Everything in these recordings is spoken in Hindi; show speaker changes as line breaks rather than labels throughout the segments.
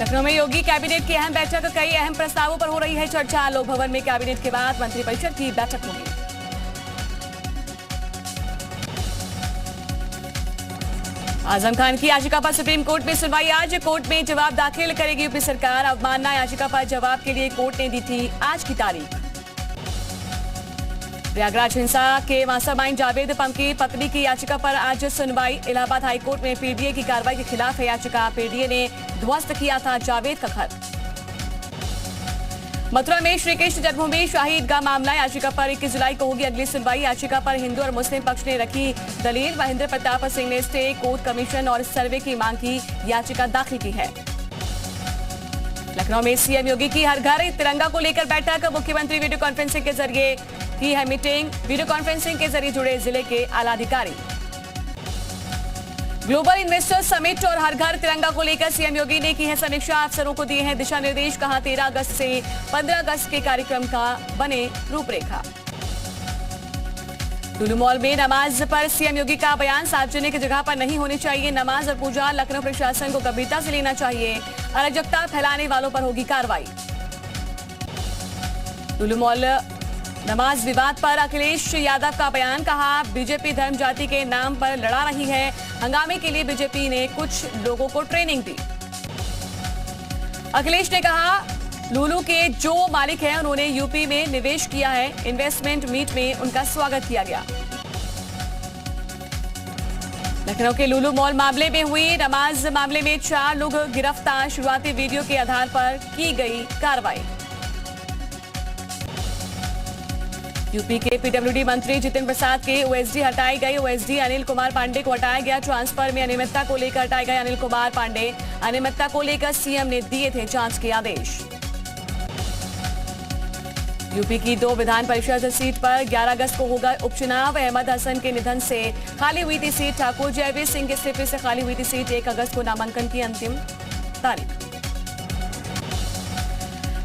लखनऊ में योगी कैबिनेट की अहम बैठक, कई अहम प्रस्तावों पर हो रही है चर्चा। लोक भवन में कैबिनेट के बाद मंत्रिपरिषद की बैठक होगी। आजम खान की याचिका पर सुप्रीम कोर्ट में सुनवाई आज। कोर्ट में जवाब दाखिल करेगी यूपी सरकार। अवमानना याचिका पर जवाब के लिए कोर्ट ने दी थी आज की तारीख। प्रयागराज हिंसा के मास्टरमाइंड जावेद पम की पत्नी की याचिका पर आज सुनवाई। इलाहाबाद हाईकोर्ट में पीडीए की कार्रवाई के खिलाफ है याचिका। पीडीए ने ध्वस्त किया था जावेद का घर। मथुरा में श्री कृष्ण जन्मभूमि शाही ईदगाह मामला, याचिका पर 21 जुलाई को होगी अगली सुनवाई। याचिका पर हिंदू और मुस्लिम पक्ष ने रखी दलील। महेंद्र प्रताप सिंह ने स्टे, कोर्ट कमीशन और सर्वे की मांग की याचिका दाखिल की है। लखनऊ में सीएम योगी की हर घर तिरंगा को लेकर बैठक। मुख्यमंत्री वीडियो कॉन्फ्रेंसिंग के जरिए की है मीटिंग। वीडियो कॉन्फ्रेंसिंग के जरिए जुड़े जिले के आलाधिकारी। ग्लोबल इन्वेस्टर समिट और हर घर तिरंगा को लेकर सीएम योगी ने की है समीक्षा। अफसरों को दिए हैं दिशा निर्देश। कहा 13 अगस्त से 15 अगस्त के कार्यक्रम का बने रूपरेखा। लुलु मॉल में नमाज पर सीएम योगी का बयान, सार्वजनिक जगह पर नहीं होनी चाहिए नमाज और पूजा। लखनऊ प्रशासन को गंभीरता से लेना चाहिए, अराजकता फैलाने वालों पर होगी कार्रवाई। लुलु मॉल नमाज विवाद पर अखिलेश यादव का बयान, कहा बीजेपी धर्म जाति के नाम पर लड़ा रही है। हंगामे के लिए बीजेपी ने कुछ लोगों को ट्रेनिंग दी। अखिलेश ने कहा लुलु के जो मालिक हैं उन्होंने यूपी में निवेश किया है। इन्वेस्टमेंट मीट में उनका स्वागत किया गया। लखनऊ के लुलु मॉल मामले में हुई नमाज मामले में 4 लोग गिरफ्तार। शुरुआती वीडियो के आधार पर की गई कार्रवाई। यूपी के पीडब्ल्यूडी मंत्री जितिन प्रसाद के ओएसडी हटाए गए। ओएसडी अनिल कुमार पांडे को हटाया गया। ट्रांसफर में अनियमितता को लेकर हटाए गए अनिल कुमार पांडे। अनियमितता को लेकर सीएम ने दिए थे जांच के आदेश। यूपी की 2 विधान परिषद सीट पर 11 अगस्त को होगा उपचुनाव। अहमद हसन के निधन से खाली हुई थी सीट। ठाकुर जयवीर सिंह के इस्तीफे से खाली हुई थी सीट। 1 अगस्त को नामांकन की अंतिम तारीख।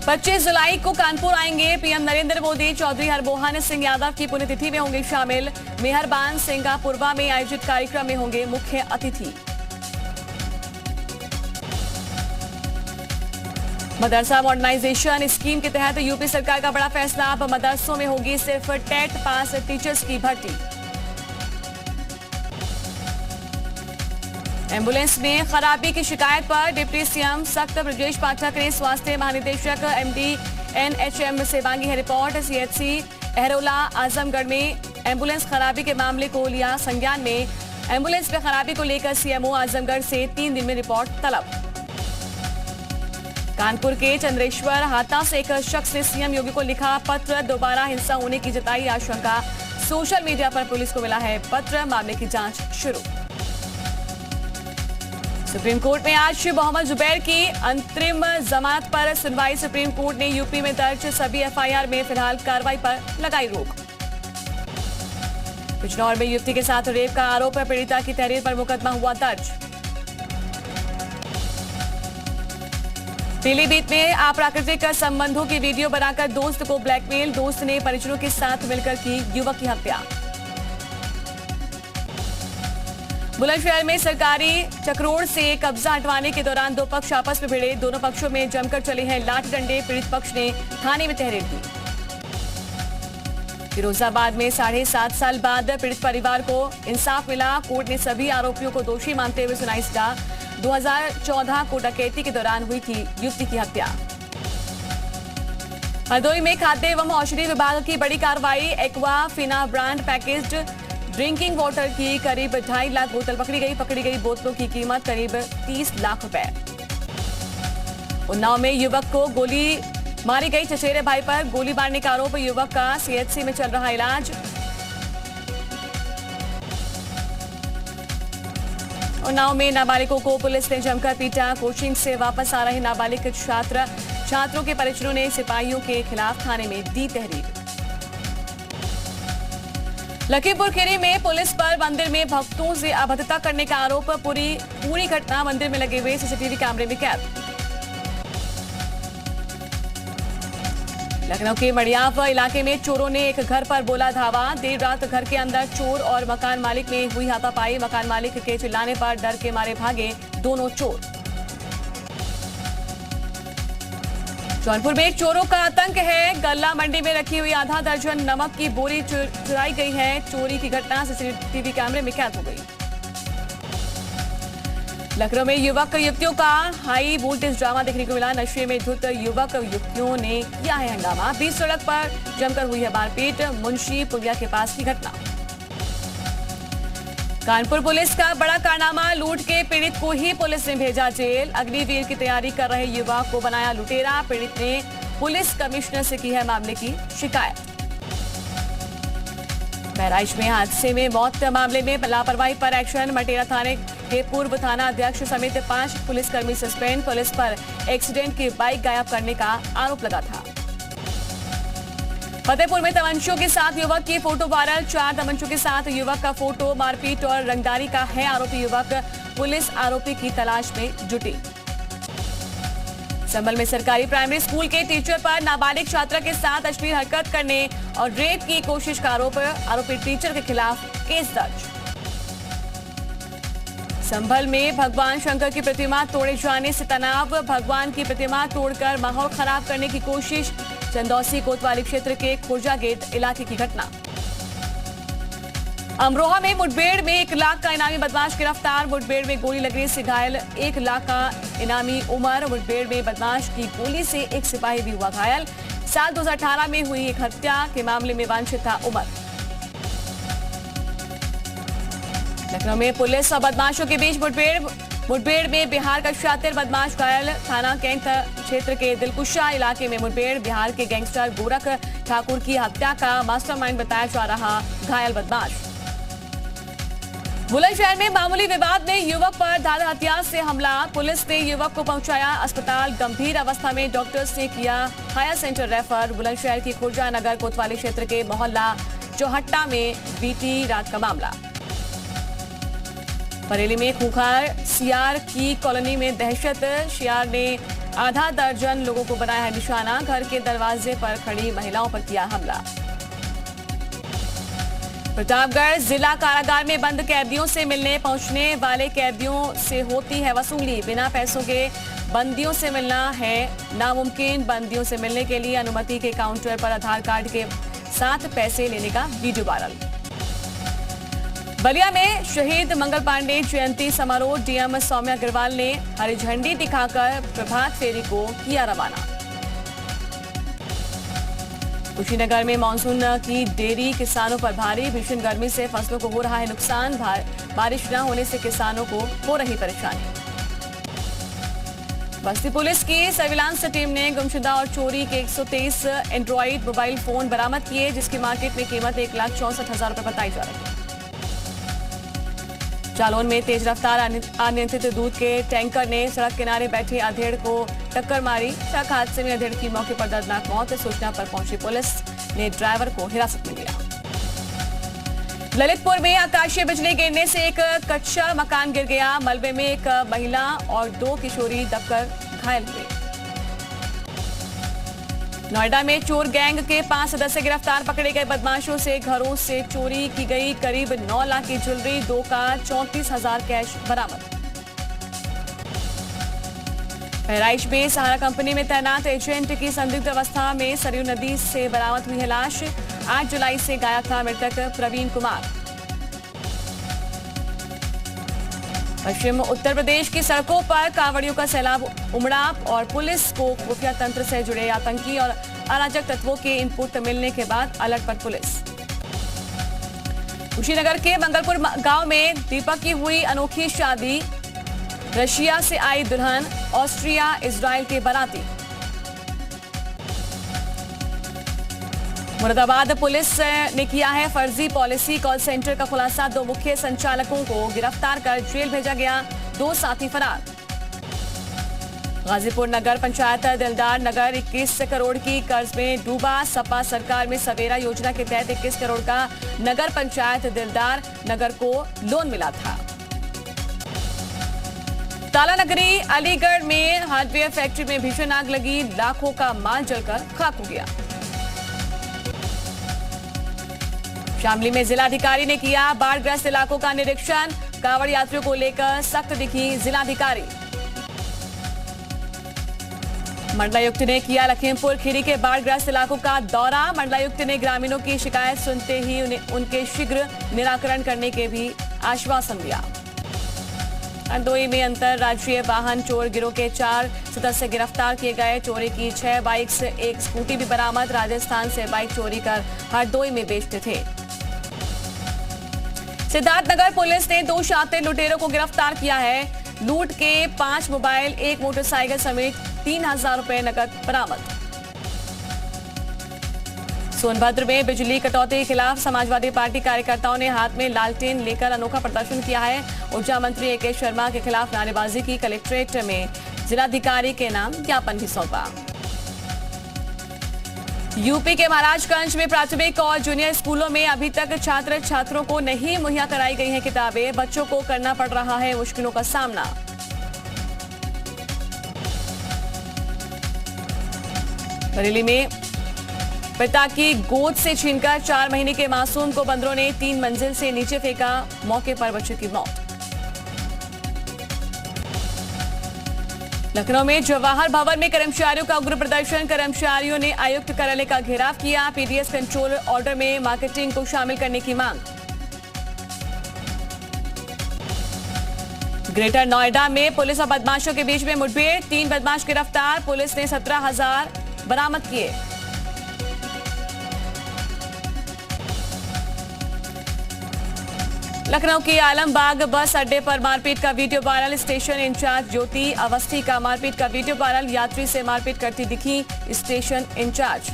25 जुलाई को कानपुर आएंगे पीएम नरेंद्र मोदी। चौधरी हरमोहन सिंह यादव की पुण्यतिथि में होंगे शामिल। मेहरबान सिंगापुरवा में आयोजित कार्यक्रम में होंगे मुख्य अतिथि। मदरसा मॉडर्नाइजेशन स्कीम के तहत यूपी सरकार का बड़ा फैसला। अब मदरसों में होगी सिर्फ टेट पास टीचर्स की भर्ती। एम्बुलेंस में खराबी की शिकायत पर डिप्टी सीएम सख्त। ब्रजेश पाठक ने स्वास्थ्य महानिदेशक एमडी एनएचएम से मांगी है रिपोर्ट। सीएचसी अहरोला आजमगढ़ में एम्बुलेंस खराबी के मामले को लिया संज्ञान में। एम्बुलेंस में खराबी को लेकर सीएमओ आजमगढ़ से 3 दिन में रिपोर्ट तलब। कानपुर के चंद्रेश्वर हाता से एक शख्स ने सीएम योगी को लिखा पत्र। दोबारा हिंसा होने की जताई आशंका। सोशल मीडिया पर पुलिस को मिला है पत्र। मामले की जांच शुरू। सुप्रीम कोर्ट में आज मोहम्मद जुबैर की अंतरिम जमानत पर सुनवाई। सुप्रीम कोर्ट ने यूपी में दर्ज सभी एफआईआर में फिलहाल कार्रवाई पर लगाई रोक। बिजनौर में युवती के साथ रेप का आरोप है। पीड़िता की तहरीर पर मुकदमा हुआ दर्ज। पीलीभीत में अप्राकृतिक संबंधों की वीडियो बनाकर दोस्त को ब्लैकमेल। दोस्त ने परिजनों के साथ मिलकर की युवक की हत्या। बुलंदशहर में सरकारी चक्रोड़ से कब्जा हटवाने के दौरान 2 पक्ष आपस में भिड़े। दोनों पक्षों में जमकर चले हैं लाठी डंडे। पीड़ित पक्ष ने थाने में तहरीर दी। फिरोजाबाद में 7.5 साल बाद पीड़ित परिवार को इंसाफ मिला। कोर्ट ने सभी आरोपियों को दोषी मानते हुए सुनाई सजा। 2014 को डकैती के दौरान हुई थी युवती की हत्या। हरदोई में खाद्य एवं औषधि विभाग की बड़ी कार्रवाई। Aquafina brand packaged drinking water की करीब 2.5 लाख बोतल पकड़ी गई बोतलों की कीमत करीब 30 लाख रुपए। उन्नाव में युवक को गोली मारी गई। चचेरे भाई पर गोली मारने का आरोप। युवक का सीएचसी में चल रहा इलाज। उन्नाव में नाबालिगों को पुलिस ने जमकर पीटा। कोचिंग से वापस आ रहे नाबालिग छात्रों के परिजनों ने सिपाहियों के खिलाफ थाने में दी तहरीर। लखीमपुर खीरी में पुलिस पर मंदिर में भक्तों से अभद्रता करने का आरोप। पूरी घटना मंदिर में लगे हुए सीसीटीवी कैमरे में कैद। लखनऊ के मड़ियाव इलाके में चोरों ने एक घर पर बोला धावा। देर रात घर के अंदर चोर और मकान मालिक में हुई हाथापाई। मकान मालिक के चिल्लाने पर डर के मारे भागे दोनों चोर। जौनपुर में चोरों का आतंक है। गल्ला मंडी में रखी हुई आधा दर्जन नमक की बोरी चुराई गई है। चोरी की घटना सीसीटीवी कैमरे में कैद हो गई। लखनऊ में युवक युवतियों का हाई वोल्टेज ड्रामा देखने को मिला। नशे में धुत युवक युवतियों ने किया है हंगामा। बीच सड़क पर जमकर हुई है मारपीट। मुंशी पुलिया के पास की घटना। कानपुर पुलिस का बड़ा कारनामा, लूट के पीड़ित को ही पुलिस ने भेजा जेल। अग्निवीर की तैयारी कर रहे युवक को बनाया लुटेरा। पीड़ित ने पुलिस कमिश्नर से की है मामले की शिकायत। बहराइच में हादसे में मौत मामले में लापरवाही पर एक्शन। मटेरा थाने के पूर्व थाना अध्यक्ष समेत 5 पुलिसकर्मी सस्पेंड। पुलिस पर एक्सीडेंट की बाइक गायब करने का आरोप लगा था। फतेहपुर में तमंचों के साथ युवक की फोटो वायरल। 4 तमंचों के साथ युवक का फोटो। मारपीट और रंगदारी का है आरोपी युवक। पुलिस आरोपी की तलाश में जुटी। संभल में सरकारी प्राइमरी स्कूल के टीचर पर नाबालिग छात्रा के साथ अश्लील हरकत करने और रेप की कोशिश का आरोप। आरोपी टीचर के खिलाफ केस दर्ज। संभल में भगवान शंकर की प्रतिमा तोड़े जाने से तनाव। भगवान की प्रतिमा तोड़कर माहौल खराब करने की कोशिश। चंदौसी कोतवाली क्षेत्र के खुर्जा गेट इलाके की घटना। अमरोहा में मुठभेड़ में 1 लाख का इनामी बदमाश गिरफ्तार। मुठभेड़ में गोली लगने से घायल 1 लाख का इनामी उमर। मुठभेड़ में बदमाश की गोली से एक सिपाही भी हुआ घायल। साल 2018 में हुई एक हत्या के मामले में वांछित था उमर। लखनऊ में पुलिस और बदमाशों के बीच मुठभेड़ में बिहार का शातिर बदमाश घायल। थाना कैंट क्षेत्र के दिलकुशा इलाके में मुठभेड़। बिहार के गैंगस्टर गोरख ठाकुर की हत्या का मास्टरमाइंड बताया जा रहा घायल बदमाश। बुलंदशहर में मामूली विवाद में युवक पर धार हथियार से हमला। पुलिस ने युवक को पहुंचाया अस्पताल। गंभीर अवस्था में डॉक्टर्स ने किया हायर सेंटर रेफर। बुलंदशहर की खुर्जा नगर कोतवाली क्षेत्र के मोहल्ला चौहट्टा में बीती रात का मामला। बरेली में खूंखार सियार की कॉलोनी में दहशत। सियार ने आधा दर्जन लोगों को बनाया है निशाना। घर के दरवाजे पर खड़ी महिलाओं पर किया हमला। प्रतापगढ़ जिला कारागार में बंद कैदियों से मिलने पहुंचने वाले कैदियों से होती है वसूली। बिना पैसों के बंदियों से मिलना है नामुमकिन। बंदियों से मिलने के लिए अनुमति के काउंटर पर आधार कार्ड के साथ पैसे लेने का वीडियो वायरल। बलिया में शहीद मंगल पांडे जयंती समारोह। डीएम सौम्या अग्रवाल ने हरी झंडी दिखाकर प्रभात फेरी को किया रवाना। कुशीनगर में मानसून की देरी किसानों पर भारी। भीषण गर्मी से फसलों को हो रहा है नुकसान। बारिश न होने से किसानों को हो रही परेशानी। बस्ती पुलिस की सर्विलांस टीम ने गुमशुदा और चोरी के 123 एंड्रॉइड मोबाइल फोन बरामद किए, जिसकी मार्केट में कीमत 1,64,000 रुपए बताई जा रही है। जालौन में तेज रफ्तार अनियंत्रित दूध के टैंकर ने सड़क किनारे बैठे अधेड़ को टक्कर मारी। ट्रक हादसे में अधेड़ की मौके पर दर्दनाक मौत। सूचना पर पहुंची पुलिस ने ड्राइवर को हिरासत में लिया। ललितपुर में आकाशीय बिजली गिरने से एक कच्चा मकान गिर गया। मलबे में एक महिला और 2 किशोरी दबकर घायल हुए। नोएडा में चोर गैंग के 5 सदस्य गिरफ्तार। पकड़े गए बदमाशों से घरों से चोरी की गई करीब 9 लाख की ज्वेलरी, 2 कार, 34,000 कैश बरामद। बहराइच में सहारा कंपनी में तैनात एजेंट की संदिग्ध अवस्था में सरयू नदी से बरामद हुई है लाश। 8 जुलाई से गायब था मृतक प्रवीण कुमार। पश्चिम उत्तर प्रदेश की सड़कों पर कांवड़ियों का सैलाब उमड़ा और पुलिस को खुफिया तंत्र से जुड़े आतंकी और अराजक तत्वों के इनपुट मिलने के बाद अलर्ट पर पुलिस। कुशीनगर के मंगलपुर गांव में दीपक की हुई अनोखी शादी। रशिया से आई दुल्हन, ऑस्ट्रिया इजराइल के बाराती। मुरादाबाद पुलिस ने किया है फर्जी पॉलिसी कॉल सेंटर का खुलासा। 2 मुख्य संचालकों को गिरफ्तार कर जेल भेजा गया, 2 साथी फरार। गाजीपुर नगर पंचायत दिलदार नगर 21 करोड़ की कर्ज में डूबा। सपा सरकार में सवेरा योजना के तहत 21 करोड़ का नगर पंचायत दिलदार नगर को लोन मिला था। ताला नगरी अलीगढ़ में हार्डवेयर फैक्ट्री में भीषण आग लगी। लाखों का माल जलकर खाक हो गया। शामली में जिलाधिकारी ने किया बाढ़ग्रस्त इलाकों का निरीक्षण। कांवड़ यात्रियों को लेकर सख्त दिखी जिलाधिकारी। मंडलायुक्त ने किया लखीमपुर खीरी के बाढ़ग्रस्त इलाकों का दौरा। मंडलायुक्त ने ग्रामीणों की शिकायत सुनते ही उनके शीघ्र निराकरण करने के भी आश्वासन दिया। हरदोई में अंतरराज्यीय वाहन चोर गिरोह के 4 सदस्य गिरफ्तार किए गए। चोरी की 6 बाइक्स, एक स्कूटी भी बरामद। राजस्थान से बाइक चोरी कर हरदोई में बेचते थे। सिद्धार्थनगर पुलिस ने 2 शातिर लुटेरों को गिरफ्तार किया है। लूट के 5 मोबाइल, 1 मोटरसाइकिल समेत 3000 रुपए नकद बरामद। सोनभद्र में बिजली कटौती के खिलाफ समाजवादी पार्टी कार्यकर्ताओं ने हाथ में लालटेन लेकर अनोखा प्रदर्शन किया है। ऊर्जा मंत्री ए.के. शर्मा के खिलाफ नारेबाजी की। कलेक्ट्रेट में जिलाधिकारी के नाम ज्ञापन भी सौंपा। यूपी के महाराजगंज में प्राथमिक और जूनियर स्कूलों में अभी तक छात्र छात्रों को नहीं मुहैया कराई गई हैं किताबें। बच्चों को करना पड़ रहा है मुश्किलों का सामना। बरेली में पिता की गोद से छीनकर 4 महीने के मासूम को बंदरों ने 3 मंजिल से नीचे फेंका। मौके पर बच्चे की मौत। लखनऊ में जवाहर भवन में कर्मचारियों का उग्र प्रदर्शन। कर्मचारियों ने आयुक्त कार्यालय का घेराव किया। पीडीएस कंट्रोल ऑर्डर में मार्केटिंग को शामिल करने की मांग। ग्रेटर नोएडा में पुलिस और बदमाशों के बीच में मुठभेड़। 3 बदमाश गिरफ्तार। पुलिस ने 17,000 बरामद किए। लखनऊ के आलमबाग बस अड्डे पर मारपीट का वीडियो वायरल। स्टेशन इंचार्ज ज्योति अवस्थी का मारपीट का वीडियो वायरल। यात्री से मारपीट करती दिखी स्टेशन इंचार्ज।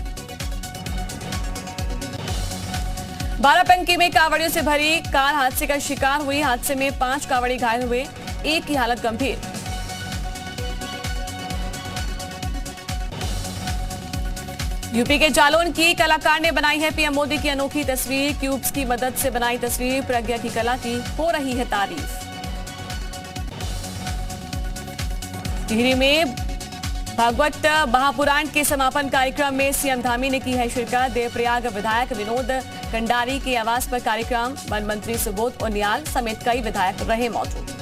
बाराबंकी में कांवड़ियों से भरी कार हादसे का शिकार हुई। हादसे में 5 कांवड़ी घायल हुए, एक की हालत गंभीर। यूपी के जालौन की कलाकार ने बनाई है पीएम मोदी की अनोखी तस्वीर। क्यूब्स की मदद से बनाई तस्वीर। प्रज्ञा की कला की हो रही है तारीफ। टिहरी में भागवत महापुराण के समापन कार्यक्रम में सीएम धामी ने की है शिरकत। देवप्रयाग विधायक विनोद कंडारी के आवास पर कार्यक्रम। वन मंत्री सुबोध उनियाल समेत कई विधायक रहे मौजूद।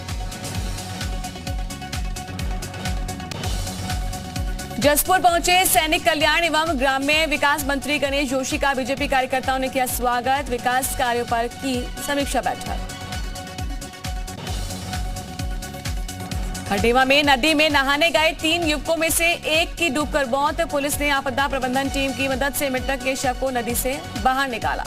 जसपुर पहुंचे सैनिक कल्याण एवं ग्राम्य विकास मंत्री गणेश जोशी का बीजेपी कार्यकर्ताओं ने किया स्वागत। विकास कार्यों पर की समीक्षा बैठक। खंडेवा में नदी में नहाने गए 3 युवकों में से एक की डूबकर मौत। पुलिस ने आपदा प्रबंधन टीम की मदद से मृतक के शव को नदी से बाहर निकाला।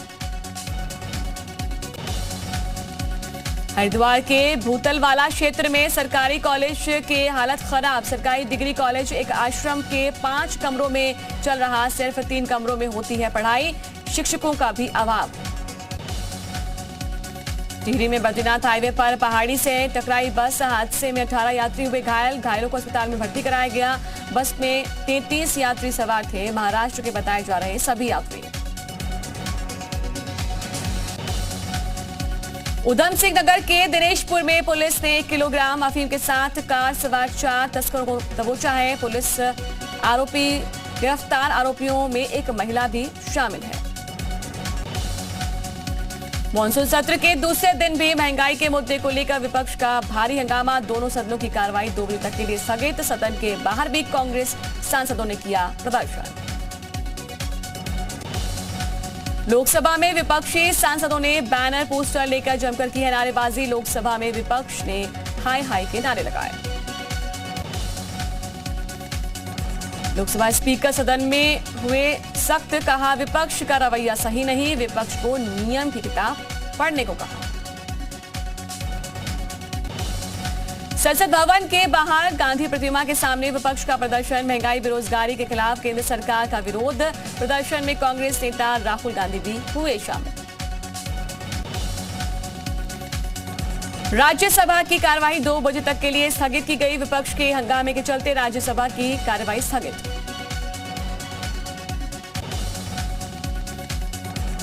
हरिद्वार के भूतलवाला क्षेत्र में सरकारी कॉलेज के हालत खराब। सरकारी डिग्री कॉलेज एक आश्रम के 5 कमरों में चल रहा। सिर्फ 3 कमरों में होती है पढ़ाई। शिक्षकों का भी अभाव। टिहरी में बद्रीनाथ हाईवे पर पहाड़ी से टकराई बस। हादसे में 18 यात्री हुए घायल। घायलों को अस्पताल में भर्ती कराया गया। बस में 33 यात्री सवार थे। महाराष्ट्र के बताए जा रहे सभी यात्री। उधम सिंह नगर के दिनेशपुर में पुलिस ने 1 किलोग्राम अफीम के साथ कार सवार 4 तस्करों को दबोचा है। पुलिस आरोपी गिरफ्तार। आरोपियों में एक महिला भी शामिल है। मॉनसून सत्र के दूसरे दिन भी महंगाई के मुद्दे को लेकर विपक्ष का भारी हंगामा। दोनों सदनों की कार्रवाई 2 बजे तक के लिए स्थगित। सदन के बाहर भी कांग्रेस सांसदों ने किया प्रदर्शन। लोकसभा में विपक्षी सांसदों ने बैनर पोस्टर लेकर जमकर की है नारेबाजी। लोकसभा में विपक्ष ने हाय हाय के नारे लगाए। लोकसभा स्पीकर सदन में हुए सख्त। कहा विपक्ष का रवैया सही नहीं। विपक्ष को नियम की किताब पढ़ने को कहा। संसद भवन के बाहर गांधी प्रतिमा के सामने विपक्ष का प्रदर्शन। महंगाई बेरोजगारी के खिलाफ केंद्र सरकार का विरोध। प्रदर्शन में कांग्रेस नेता राहुल गांधी भी हुए शामिल। राज्यसभा की कार्यवाही 2 बजे तक के लिए स्थगित की गई। विपक्ष के हंगामे के चलते राज्यसभा की कार्यवाही स्थगित।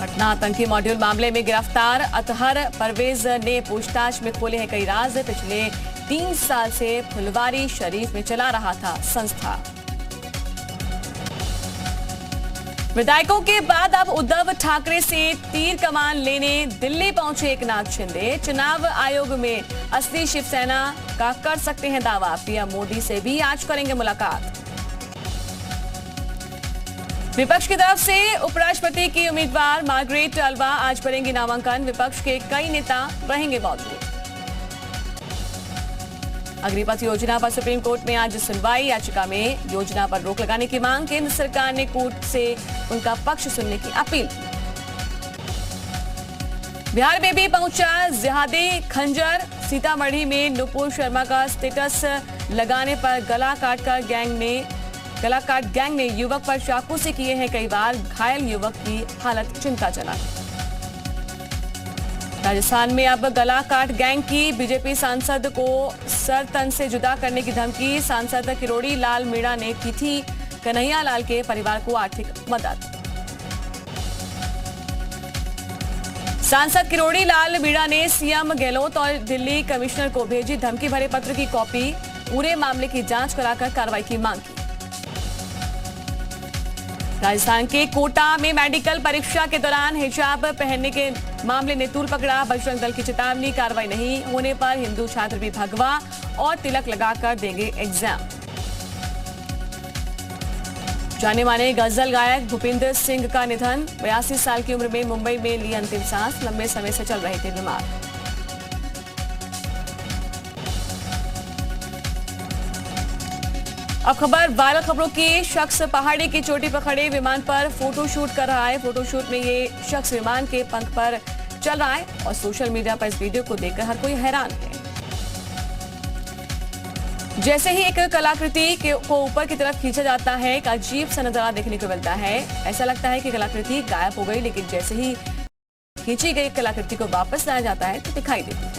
पटना आतंकी मॉड्यूल मामले में गिरफ्तार अतहर परवेज ने पूछताछ में खोले हैं कई राज। पिछले 3 साल से फुलवारी शरीफ में चला रहा था संस्था। विधायकों के बाद अब उद्धव ठाकरे से तीर कमान लेने दिल्ली पहुंचे एकनाथ शिंदे। चुनाव आयोग में असली शिवसेना का कर सकते हैं दावा। पीएम मोदी से भी आज करेंगे मुलाकात। विपक्ष की तरफ से उपराष्ट्रपति की उम्मीदवार मार्गरेट अल्वा आज भरेंगी नामांकन। विपक्ष के कई नेता रहेंगे मौजूद। अग्निपथ योजना पर सुप्रीम कोर्ट में आज सुनवाई। याचिका में योजना पर रोक लगाने की मांग। केंद्र सरकार ने कोर्ट से उनका पक्ष सुनने की अपील। बिहार में भी पहुंचा जिहादी खंजर। सीतामढ़ी में नुपुर शर्मा का स्टेटस लगाने पर गला काट गैंग ने युवक पर चाकू से किए हैं कई बार घायल। युवक की हालत चिंताजनक। राजस्थान में अब गला काट गैंग की बीजेपी सांसद को सर तन से जुदा करने की धमकी। सांसद किरोड़ी लाल मीणा ने की थी कन्हैया लाल के परिवार को आर्थिक मदद। सांसद किरोड़ी लाल मीणा ने सीएम गहलोत और दिल्ली कमिश्नर को भेजी धमकी भरे पत्र की कॉपी। पूरे मामले की जांच कराकर कार्रवाई की मांग की। राजस्थान के कोटा में मेडिकल परीक्षा के दौरान हिजाब पहनने के मामले ने तूल पकड़ा। बजरंग दल की चेतावनी। कार्रवाई नहीं होने पर हिंदू छात्र भी भगवा और तिलक लगाकर देंगे एग्जाम। जाने माने गजल गायक भूपिंदर सिंह का निधन। 82 साल की उम्र में मुंबई में ली अंतिम सांस। लंबे समय से चल रहे थे बीमार। अब खबर वायरल खबरों की। शख्स पहाड़ी की चोटी पर खड़े विमान पर फोटोशूट कर रहा है। फोटोशूट में ये शख्स विमान के पंख पर चल रहा है और सोशल मीडिया पर इस वीडियो को देखकर हर कोई हैरान है। जैसे ही एक कलाकृति को ऊपर की तरफ खींचा जाता है एक अजीब सा नजारा देखने को मिलता है। ऐसा लगता है कि कलाकृति गायब हो गई, लेकिन जैसे ही खींची गई कलाकृति को वापस लाया जाता है तो दिखाई देती है।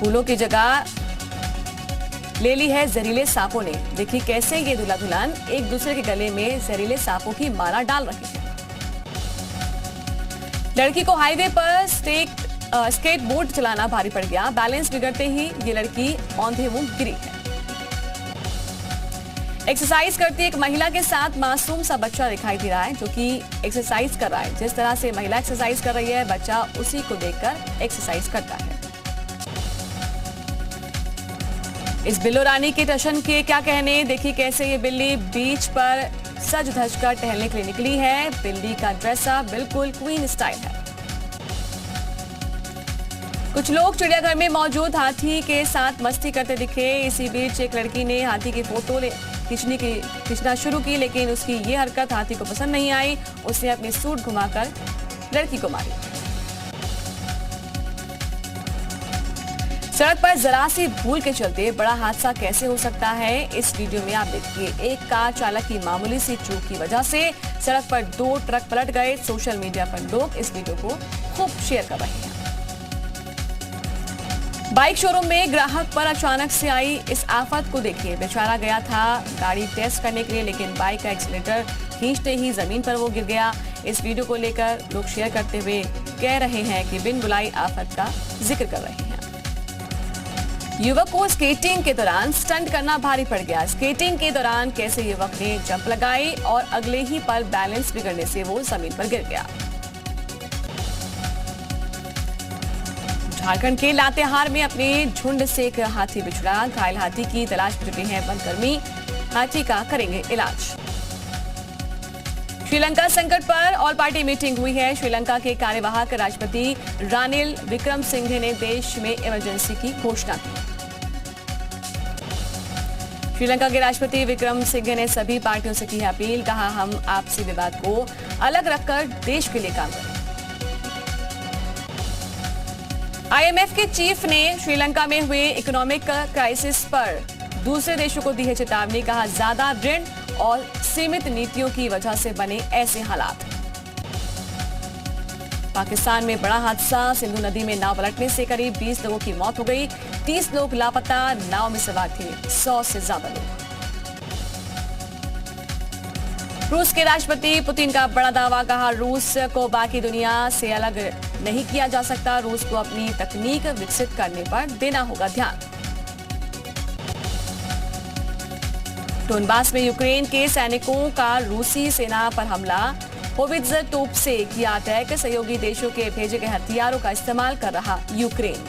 फूलों की जगह ले ली है जहरीले सांपों ने। देखिए कैसे ये दूल्हा दुल्हन एक दूसरे के गले में जहरीले सांपों की माला डाल रही है। लड़की को हाईवे पर स्केट बोर्ड चलाना भारी पड़ गया। बैलेंस बिगड़ते ही ये लड़की औंधे मुंह गिरी है। एक्सरसाइज करती एक महिला के साथ मासूम सा बच्चा दिखाई दे रहा है जो कि एक्सरसाइज कर रहा है। जिस तरह से महिला एक्सरसाइज कर रही है बच्चा उसी को देखकर एक्सरसाइज करता है। इस बिल्लो रानी के टशन के क्या कहने। देखिए कैसे ये बिल्ली बीच पर सज धज कर टहलने के लिए निकली है। बिल्ली का ड्रेसअप बिल्कुल क्वीन स्टाइल है। कुछ लोग चिड़ियाघर में मौजूद हाथी के साथ मस्ती करते दिखे। इसी बीच एक लड़की ने हाथी की फोटो खींचना शुरू की, लेकिन उसकी ये हरकत हाथी को पसंद नहीं आई। उसने अपनी सूट घुमाकर लड़की को मारी। सड़क पर जरा सी भूल के चलते बड़ा हादसा कैसे हो सकता है, इस वीडियो में आप देखिए। एक कार चालक की मामूली सी चूक की वजह से सड़क पर 2 ट्रक पलट गए। सोशल मीडिया पर लोग इस वीडियो को खूब शेयर कर रहे हैं। बाइक शोरूम में ग्राहक पर अचानक से आई इस आफत को देखिए। बेचारा गया था गाड़ी टेस्ट करने के लिए, लेकिन बाइक का एक्सीलेटर खींचते ही जमीन पर वो गिर गया। इस वीडियो को लेकर लोग शेयर करते हुए कह रहे हैं कि बिन बुलाई आफत का जिक्र कर रहे हैं। युवक को स्केटिंग के दौरान स्टंट करना भारी पड़ गया। स्केटिंग के दौरान कैसे युवक ने जंप लगाई और अगले ही पल बैलेंस बिगड़ने से वो जमीन पर गिर गया। झारखंड के लातेहार में अपने झुंड से एक हाथी बिछड़ा। घायल हाथी की तलाश में जुटे हैं वनकर्मी। हाथी का करेंगे इलाज। श्रीलंका संकट पर ऑल पार्टी मीटिंग हुई है। श्रीलंका के कार्यवाहक राष्ट्रपति रानिल विक्रमसिंघे ने देश में इमरजेंसी की घोषणा की। श्रीलंका के राष्ट्रपति विक्रमसिंघे ने सभी पार्टियों से की है अपील। कहा हम आपसी विवाद को अलग रखकर देश के लिए काम करें। आईएमएफ के चीफ ने श्रीलंका में हुए इकोनॉमिक क्राइसिस पर दूसरे देशों को दी है चेतावनी। कहा ज्यादा ऋण और सीमित नीतियों की वजह से बने ऐसे हालात। पाकिस्तान में बड़ा हादसा। सिंधु नदी में नाव पलटने से करीब 20 लोगों की मौत हो गई। 30 लोग लापता। नाव में सवार थे 100 से ज्यादा लोग। रूस के राष्ट्रपति पुतिन का बड़ा दावा। कहा रूस को बाकी दुनिया से अलग नहीं किया जा सकता। रूस को अपनी तकनीक विकसित करने पर देना होगा ध्यान। डोनबास में यूक्रेन के सैनिकों का रूसी सेना पर हमला। होवित्जर तोप से किया अटैक। सहयोगी देशों के भेजे गए हथियारों का इस्तेमाल कर रहा यूक्रेन।